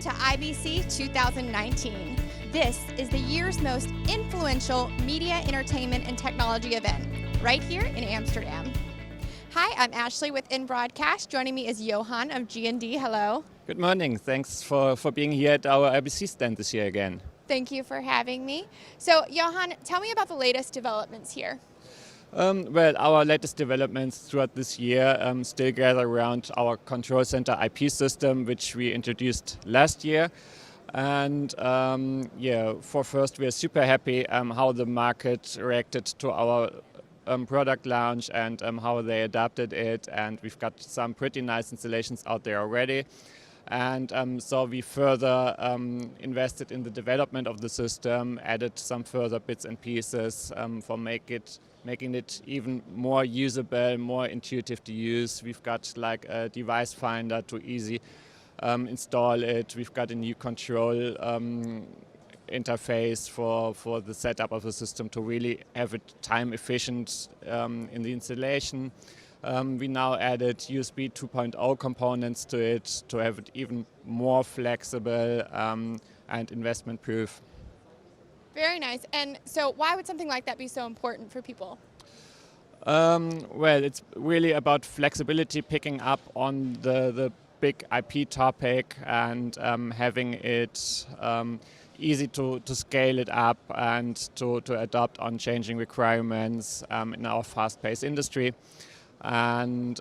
Welcome to IBC 2019. This is the year's most influential media, entertainment, and technology event, right here in Amsterdam. Hi, I'm Ashley with InBroadcast. Joining me is Jochen of G&D. Hello. Good morning. Thanks for being here at our IBC stand this year again. Thank you for having me. So, Jochen, tell me about the latest developments here. Well, our latest developments throughout this year still gather around our ControlCenter-IP system, which we introduced last year. And for first, we are super happy how the market reacted to our product launch and how they adapted it. And we've got some pretty nice installations out there already. And so we further invested in the development of the system, added some further bits and pieces for making it even more usable, more intuitive to use. We've got like a device finder to easy install it. We've got a new control interface for the setup of the system to really have it time efficient in the installation. We now added USB 2.0 components to it to have it even more flexible and investment proof. Very nice. And so why would something like that be so important for people? Well, it's really about flexibility, picking up on the big IP topic and having it easy to scale it up and to adapt on changing requirements in our fast-paced industry. And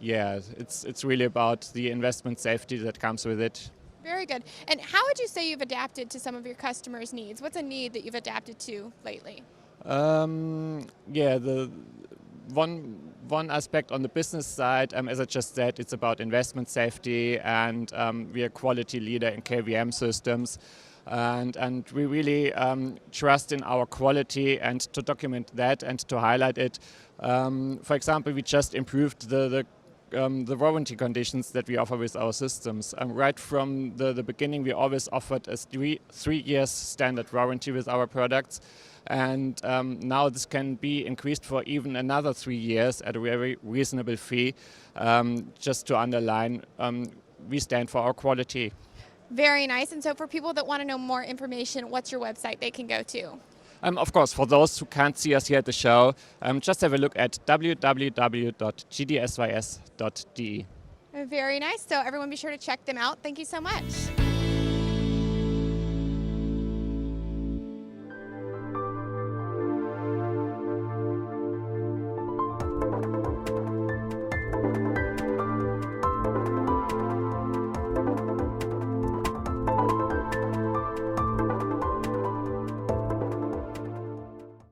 it's really about the investment safety that comes with it. Very good. And how would you say you've adapted to some of your customers' needs? What's a need that you've adapted to lately? The one aspect on the business side, as I just said, it's about investment safety, and we are a quality leader in KVM systems. And we really trust in our quality, and to document that and to highlight it. For example, we just improved the warranty conditions that we offer with our systems. Right from the beginning, we always offered a 3 years standard warranty with our products. And now this can be increased for even another 3 years at a very reasonable fee. Just to underline, we stand for our quality. Very nice. And so for people that want to know more information, what's your website they can go to? Of course, for those who can't see us here at the show, just have a look at www.gdsys.de. Very nice. So everyone be sure to check them out. Thank you so much.